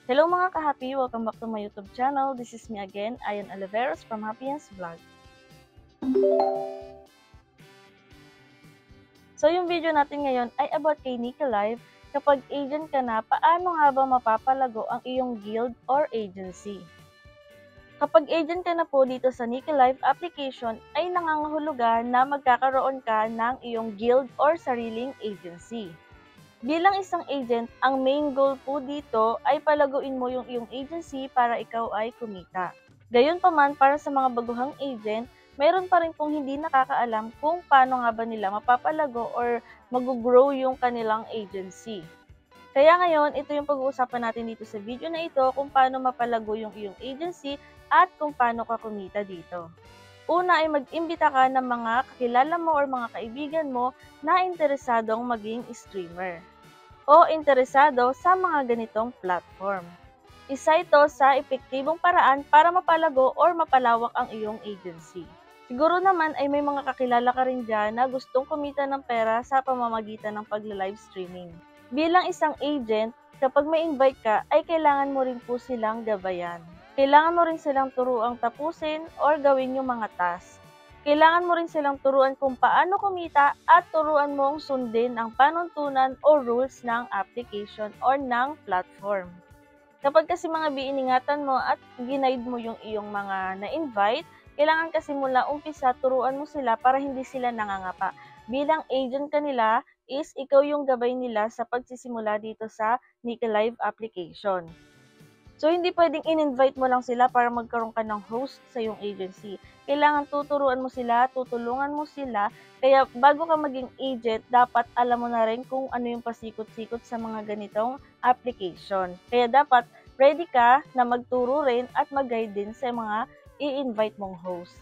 Hello mga ka-happy! Welcome back to my YouTube channel. This is me again, Ayan Oliveros from Happyens Vlog. So yung video natin ngayon ay about kay Nika Live. Kapag agent ka na, paano nga ba mapapalago ang iyong guild or agency? Kapag agent ka na po dito sa Nika Live application, ay nangangahulugan na magkakaroon ka ng iyong guild or sariling agency. Bilang isang agent, ang main goal po dito ay palaguin mo yung iyong agency para ikaw ay kumita. Gayunpaman, para sa mga baguhang agent, mayroon pa rin pong hindi nakakaalam kung paano nga ba nila mapapalago or mag-grow yung kanilang agency. Kaya ngayon, ito yung pag-uusapan natin dito sa video na ito kung paano mapalago yung iyong agency at kung paano ka kumita dito. Una ay mag-imbita ka ng mga kakilala mo or mga kaibigan mo na interesadong maging streamer o interesado sa mga ganitong platform. Isa ito sa epektibong paraan para mapalago or mapalawak ang iyong agency. Siguro naman ay may mga kakilala ka rin dyan na gustong kumita ng pera sa pamamagitan ng pagla-live streaming. Bilang isang agent, kapag may invite ka, ay kailangan mo rin po silang gabayan. Kailangan mo rin silang turuang tapusin or gawin yung mga task. Kailangan mo rin silang turuan kung paano kumita at turuan mong sundin ang panuntunan o rules ng application or ng platform. Kapag kasi mga biiningatan mo at ginaid mo yung iyong mga na-invite, kailangan kasi mula umpisa turuan mo sila para hindi sila nangangapa. Bilang agent ka nila is ikaw yung gabay nila sa pagsisimula dito sa Nika Live application. So, hindi pwedeng in-invite mo lang sila para magkaroon ka ng host sa iyong agency. Kailangan tuturuan mo sila, tutulungan mo sila. Kaya bago ka maging agent, dapat alam mo na rin kung ano yung pasikot-sikot sa mga ganitong application. Kaya dapat ready ka na magturo rin at mag-guide din sa mga i-invite mong host.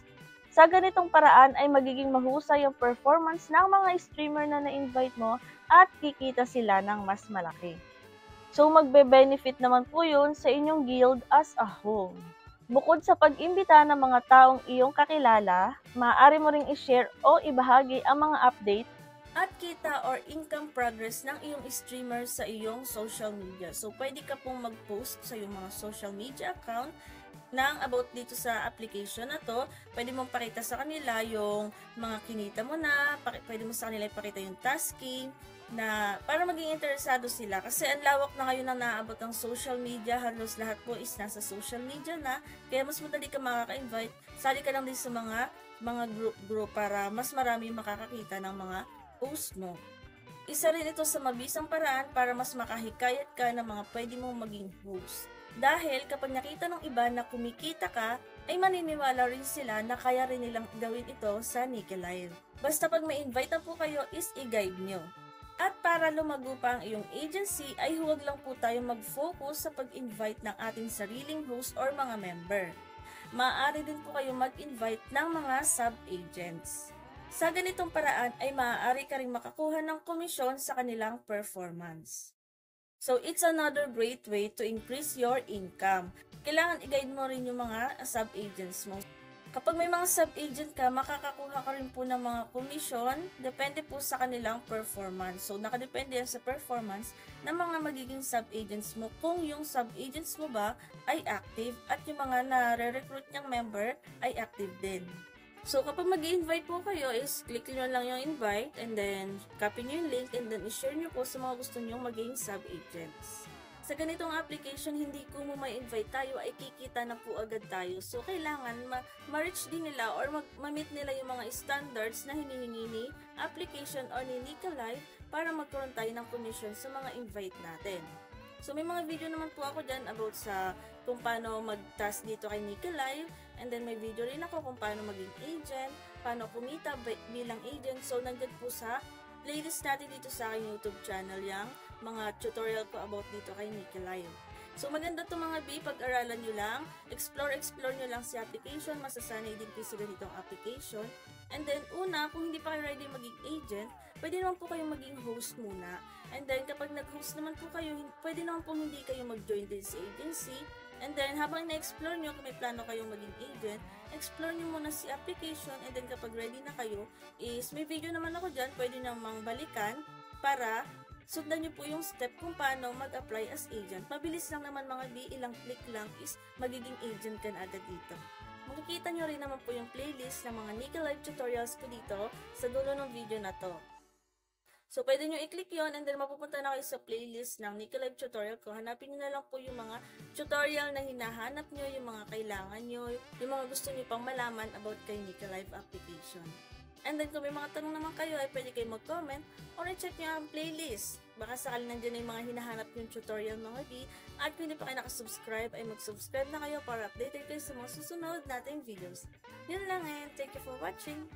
Sa ganitong paraan ay magiging mahusay ang performance ng mga streamer na na-invite mo at kikita sila ng mas malaki. So, magbe-benefit naman po yun sa inyong guild as a whole. Bukod sa pag-imbita ng mga taong iyong kakilala, maaari mo ring i-share o ibahagi ang mga update at kita or income progress ng iyong streamer sa iyong social media. So, pwede ka pong mag-post sa iyong mga social media account ng about dito sa application na to. Pwede mong pakita sa kanila yung mga kinita mo na, pwede mo sa kanila ipakita yung tasking, na para maging interesado sila kasi ang lawak na ngayon na naabot ng social media, halos lahat po is nasa social media na, kaya mas madali ka makaka-invite, sali ka lang din sa mga group para mas marami makakakita ng mga post mo. Isa rin ito sa mabisang paraan para mas makahikayat ka ng mga pwede mong maging host. Dahil kapag nakita ng iba na kumikita ka, ay maniniwala rin sila na kaya rin nilang gawin ito sa Nika Live. Basta pag may invite na po kayo is i-guide nyo. At para lumago pa ang iyong agency ay huwag lang po tayo mag-focus sa pag-invite ng ating sariling host or mga member. Maaari din po kayo mag-invite ng mga sub-agents. Sa ganitong paraan ay maaari ka rin makakuha ng komisyon sa kanilang performance. So, it's another great way to increase your income. Kailangan i-guide mo rin yung mga sub-agents mo. Kapag may mga sub-agent ka, makakakuha ka rin po ng mga komisyon, depende po sa kanilang performance. So, nakadepende yan sa performance ng mga magiging sub-agents mo kung yung sub-agents mo ba ay active at yung mga na-recruit niyang member ay active din. So, kapag mag-invite po kayo is click nyo lang yung invite and then copy nyo yung link and then i-share nyo po sa mga gusto nyo maging sub-agents. Sa ganitong application, hindi ko mo ma-invite tayo ay kikita na po agad tayo. So, kailangan ma-reach din nila or ma-meet nila yung mga standards na hinihingi ni application or ni Nika Live para magkaroon tayo ng commission sa mga invite natin. So, may mga video naman po ako dyan about sa kung paano mag-task dito kay Nika Live. And then, may video rin ako kung paano maging agent, paano kumita bilang agent. So, nandyan po sa playlist natin dito sa aking YouTube channel yung mga tutorial ko about dito kay Nika Live. So, maganda itong mga pag-aralan nyo lang. Explore nyo lang si application. Masasanay din kayo sa ganitong application. And then, una, kung hindi pa kayo ready maging agent, pwede naman po kayong maging host muna. And then, kapag nag-host naman po kayo, pwede naman po hindi kayo mag-join din sa agency. And then, habang na-explore nyo, kung may plano kayong maging agent, explore nyo muna si application. And then, kapag ready na kayo, is may video naman ako dyan, pwede namang balikan para Sundan nyo po yung step kung paano mag-apply as agent. Mabilis lang naman mga B, ilang click lang is magiging agent ka na agad dito. Makikita nyo rin naman po yung playlist ng mga Nika Live tutorials ko dito sa dulo ng video na to. So, pwede nyo i-click yon and then mapupunta na kayo sa playlist ng Nika Live tutorial ko. Hanapin nyo na lang po yung mga tutorial na hinahanap nyo, yung mga kailangan nyo, yung mga gusto nyo pang malaman about kay Nika Live application. And then, kung may mga tanong naman kayo, ay pwede kayo mag-comment or i-check nyo ang playlist. Baka sakali nandiyan na yung mga hinahanap yung tutorial mga B. At kung hindi pa kayo nakasubscribe, ay mag-subscribe na kayo para updated kayo sa mga susunod nating videos. Yun lang and thank you for watching!